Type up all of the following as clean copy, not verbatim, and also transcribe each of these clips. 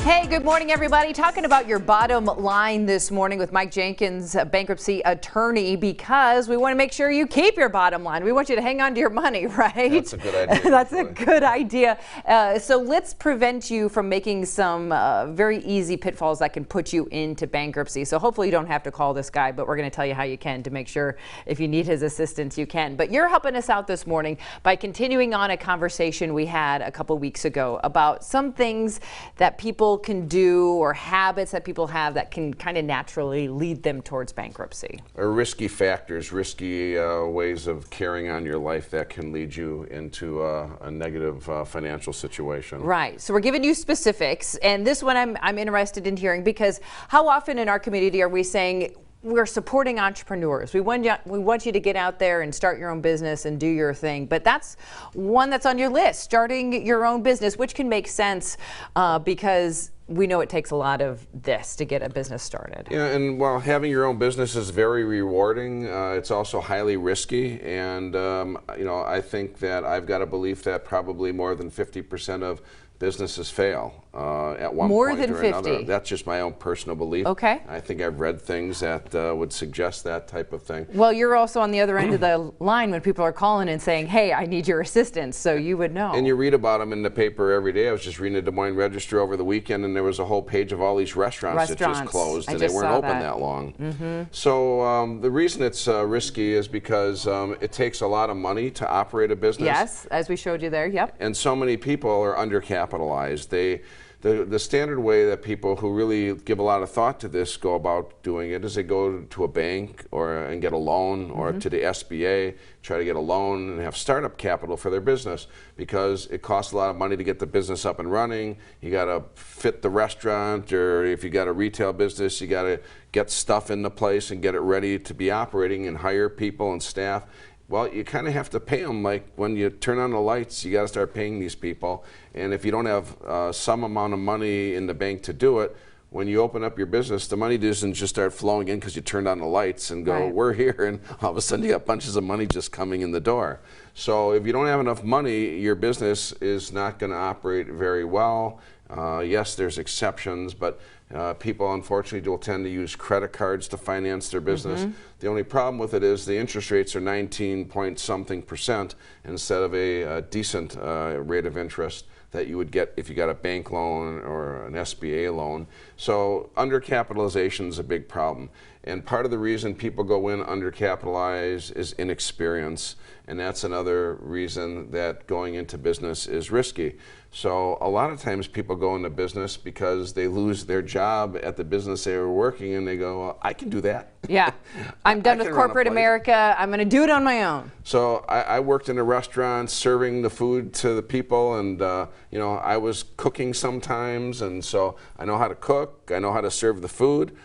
Hey, good morning, everybody. Talking about your bottom line this morning with Mike Jankins, a bankruptcy attorney, because we want to make sure you keep your bottom line. We want you to hang on to your money, right? That's a good idea. That's a good idea. So let's prevent you from making some very easy pitfalls that can put you into bankruptcy. So hopefully you don't have to call this guy, but we're going to tell you how you can to make sure if you need his assistance, you can. But you're helping us out this morning by continuing on a conversation we had a couple weeks ago about some things that people can do or habits that people have that can kind of naturally lead them towards bankruptcy. Or risky factors, risky ways of carrying on your life that can lead you into a negative financial situation. Right. So we're giving you specifics, and this one I'm interested in hearing, because how often in our community are we saying we're supporting entrepreneurs? We want you to get out there and start your own business and do your thing. But that's one that's on your list, starting your own business, which can make sense because we know it takes a lot of this to get a business started. Yeah, and while having your own business is very rewarding, it's also highly risky. And you know, I think that I've got a belief that probably more than 50% of businesses fail at one point or another. That's just my own personal belief. Okay. I think I've read things that would suggest that type of thing. Well, you're also on the other end of the line when people are calling and saying, hey, I need your assistance, so you would know. And you read about them in the paper every day. I was just reading the Des Moines Register over the weekend, and there was a whole page of all these restaurants that just closed, and they weren't open that long. Mm-hmm. So the reason it's risky is because it takes a lot of money to operate a business. Yes, as we showed you there, yep. And so many people are undercapitalized. The standard way that people who really give a lot of thought to this go about doing it is they go to a bank and get a loan, or to the SBA, try to get a loan and have startup capital for their business, because it costs a lot of money to get the business up and running. You got to fit the restaurant, or if you got a retail business, you got to get stuff in the place and get it ready to be operating and hire people and staff. Well, you kind of have to pay them. Like when you turn on the lights, you got to start paying these people. And if you don't have some amount of money in the bank to do it, when you open up your business, the money doesn't just start flowing in because you turned on the lights and go, we're here, and all of a sudden you got bunches of money just coming in the door. So if you don't have enough money, your business is not going to operate very well. Yes, there's exceptions, but people unfortunately will tend to use credit cards to finance their business. The only problem with it is the interest rates are 19-point-something% instead of a decent rate of interest that you would get if you got a bank loan or an SBA loan. So undercapitalization is a big problem. And part of the reason people go in undercapitalized is inexperience. And that's another reason that going into business is risky. So a lot of times people go into business because they lose their job at the business they were working, and they go, well, I can do that. Yeah, I'm done with corporate America. I'm going to do it on my own. So I worked in a restaurant serving the food to the people, and you know, I was cooking sometimes, and so I know how to cook. I know how to serve the food.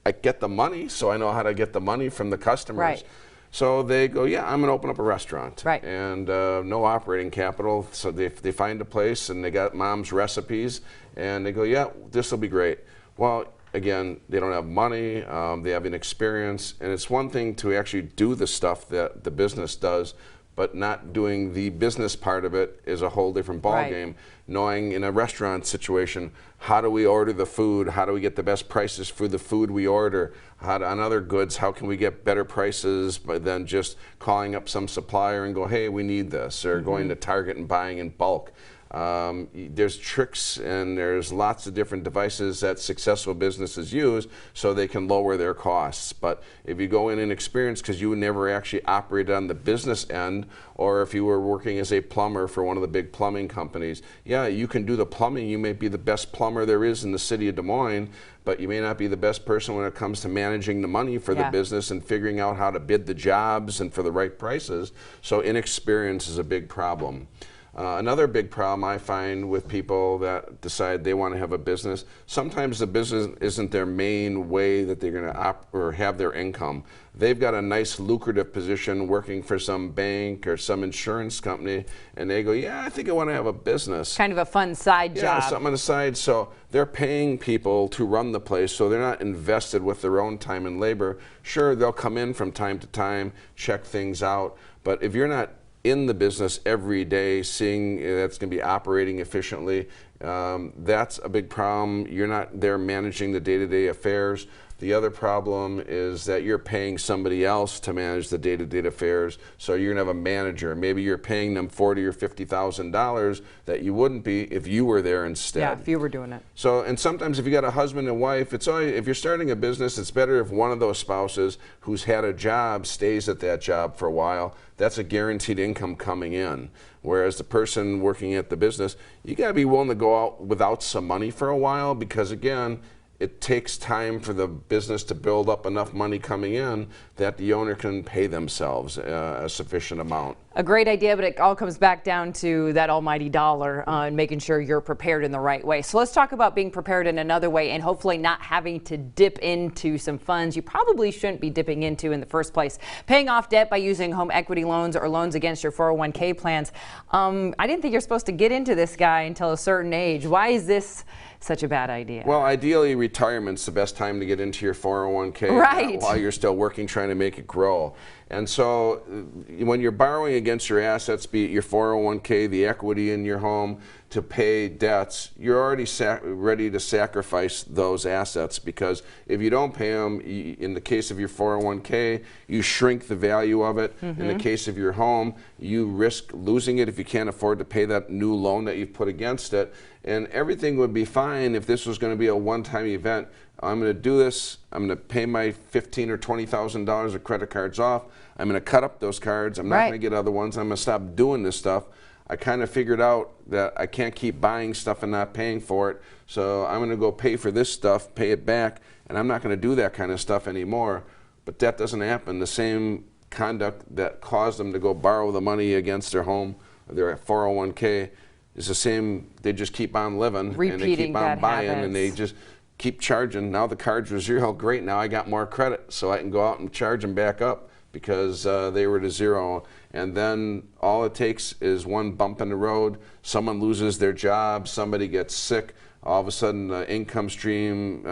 I get the money, so I know how to get the money from the customers. Right. So they go, yeah, I'm going to open up a restaurant. Right. And no operating capital. So they find a place, and they got mom's recipes, and they go, yeah, this will be great. Well, again, they don't have money, they have inexperience, and it's one thing to actually do the stuff that the business does, but not doing the business part of it is a whole different ballgame. Knowing in a restaurant situation, how do we order the food? How do we get the best prices for the food we order? On other goods, how can we get better prices than just calling up some supplier and go, hey, we need this, or going to Target and buying in bulk? There's tricks and there's lots of different devices that successful businesses use so they can lower their costs. But if you go in inexperienced because you never actually operated on the business end, or if you were working as a plumber for one of the big plumbing companies, yeah, you can do the plumbing. You may be the best plumber there is in the city of Des Moines, but you may not be the best person when it comes to managing the money for the business and figuring out how to bid the jobs and for the right prices. So inexperience is a big problem. Another big problem I find with people that decide they want to have a business, sometimes the business isn't their main way that they're going to have their income. They've got a nice lucrative position working for some bank or some insurance company, and they go, yeah, I think I want to have a business. Kind of a fun side job. Yeah, something on the side. So they're paying people to run the place, so they're not invested with their own time and labor. Sure, they'll come in from time to time, check things out, but if you're not in the business every day, seeing that's going to be operating efficiently, That's a big problem. You're not there managing the day-to-day affairs. The other problem is that you're paying somebody else to manage the day-to-day affairs, so you're gonna have a manager. Maybe you're paying them $40,000 or $50,000 that you wouldn't be if you were there instead. Yeah, if you were doing it. So, and sometimes if you got a husband and wife, it's always, if you're starting a business, it's better if one of those spouses who's had a job stays at that job for a while. That's a guaranteed income coming in. Whereas the person working at the business, you gotta be willing to go out without some money for a while, because again, it takes time for the business to build up enough money coming in that the owner can pay themselves a sufficient amount. A great idea, but it all comes back down to that almighty dollar and making sure you're prepared in the right way. So let's talk about being prepared in another way and hopefully not having to dip into some funds you probably shouldn't be dipping into in the first place. Paying off debt by using home equity loans or loans against your 401k plans. I didn't think you're supposed to get into this guy until a certain age. Why is this such a bad idea? Well, ideally, retirement's the best time to get into your 401k, right, while you're still working, trying to make it grow. And so when you're borrowing against your assets, be it your 401k, the equity in your home, to pay debts, you're already ready to sacrifice those assets, because if you don't pay them, in the case of your 401k, you shrink the value of it. In the case of your home, you risk losing it if you can't afford to pay that new loan that you've put against it. And everything would be fine if this was going to be a one-time event. I'm going to do this, I'm going to pay my $15,000 or $20,000 of credit cards off, I'm going to cut up those cards, I'm not going to get other ones, I'm going to stop doing this stuff. I kind of figured out that I can't keep buying stuff and not paying for it, so I'm going to go pay for this stuff, pay it back, and I'm not going to do that kind of stuff anymore. But that doesn't happen. The same conduct that caused them to go borrow the money against their home, their 401k, is the same. They just keep on living, and they keep on buying, and they just keep charging. Now the cards were zero. Great, now I got more credit, so I can go out and charge them back up because they were to zero. And then all it takes is one bump in the road. Someone loses their job, somebody gets sick, all of a sudden the income stream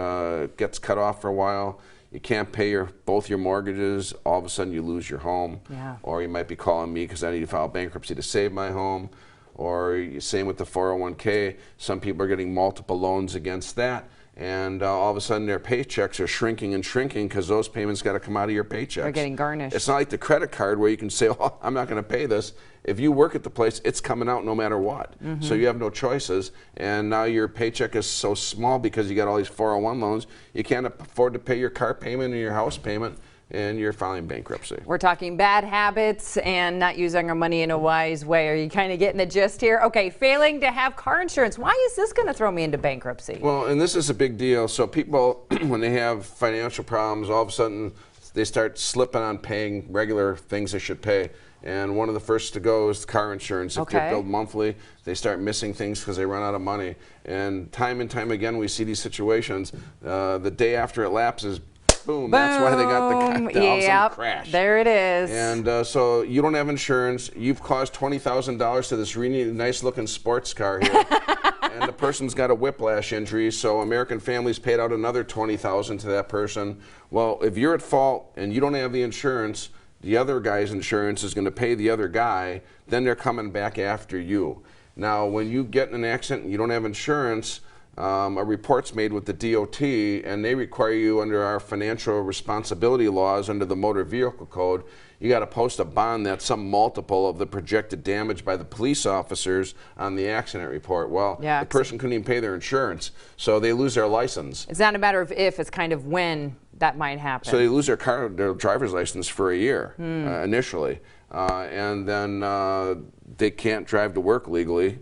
gets cut off for a while. You can't pay both your mortgages, all of a sudden you lose your home. Yeah. Or you might be calling me because I need to file bankruptcy to save my home. Or same with the 401k, some people are getting multiple loans against that. And all of a sudden their paychecks are shrinking and shrinking because those payments got to come out of your paychecks. They're getting garnished. It's not like the credit card where you can say, oh, I'm not going to pay this. If you work at the place, it's coming out no matter what. So you have no choices. And now your paycheck is so small because you got all these 401 loans, you can't afford to pay your car payment or your house payment, and you're filing bankruptcy. We're talking bad habits and not using our money in a wise way. Are you kind of getting the gist here? Okay, failing to have car insurance. Why is this going to throw me into bankruptcy? Well, and this is a big deal. So people, when they have financial problems, all of a sudden they start slipping on paying regular things they should pay. And one of the first to go is car insurance. If they're billed monthly, they start missing things because they run out of money. And time again, we see these situations. The day after it lapses, boom, that's why they got the awesome crash. There it is. And so you don't have insurance. You've caused $20,000 to this really nice looking sports car here. And the person's got a whiplash injury, so American Families paid out another $20,000 to that person. Well, if you're at fault and you don't have the insurance, the other guy's insurance is going to pay the other guy, then they're coming back after you. Now, when you get in an accident and you don't have insurance, a report's made with the DOT, and they require you under our financial responsibility laws under the Motor Vehicle Code, you got to post a bond that's some multiple of the projected damage by the police officers on the accident report. Well, the person couldn't even pay their insurance, so they lose their license. It's not a matter of if, it's kind of when that might happen. So they lose their driver's license for a year initially, and then they can't drive to work legally.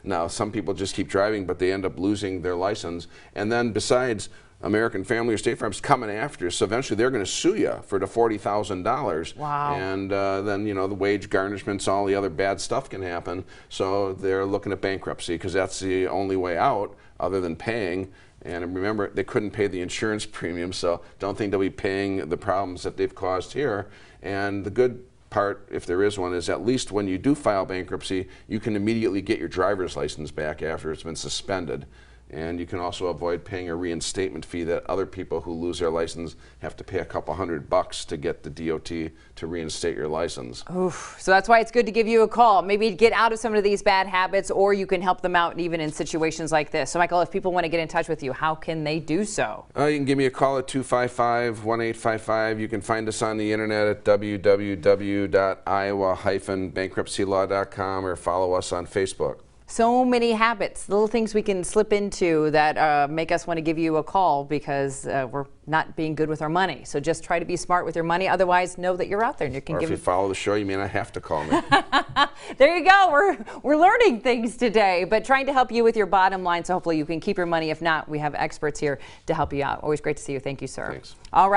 Now, some people just keep driving, but they end up losing their license. And then besides, American Family or State Farm's coming after you, so eventually they're going to sue you for the $40,000. Wow. And then, you know, the wage garnishments, all the other bad stuff can happen. So they're looking at bankruptcy because that's the only way out other than paying. And remember, they couldn't pay the insurance premium, so don't think they'll be paying the problems that they've caused here. And the good part, if there is one, is at least when you do file bankruptcy, you can immediately get your driver's license back after it's been suspended. And you can also avoid paying a reinstatement fee that other people who lose their license have to pay a couple $100 to get the DOT to reinstate your license. Oof. So that's why it's good to give you a call. Maybe get out of some of these bad habits, or you can help them out even in situations like this. So Michael, if people want to get in touch with you, how can they do so? You can give me a call at 255-1855. You can find us on the internet at www.iowa-bankruptcylaw.com or follow us on Facebook. So many habits, little things we can slip into that make us want to give you a call because we're not being good with our money. So just try to be smart with your money. Otherwise, know that you're out there and you can or give. If you follow the show, you may not have to call me. There you go. We're learning things today, but trying to help you with your bottom line. So hopefully you can keep your money. If not, we have experts here to help you out. Always great to see you. Thank you, sir. Thanks. All right.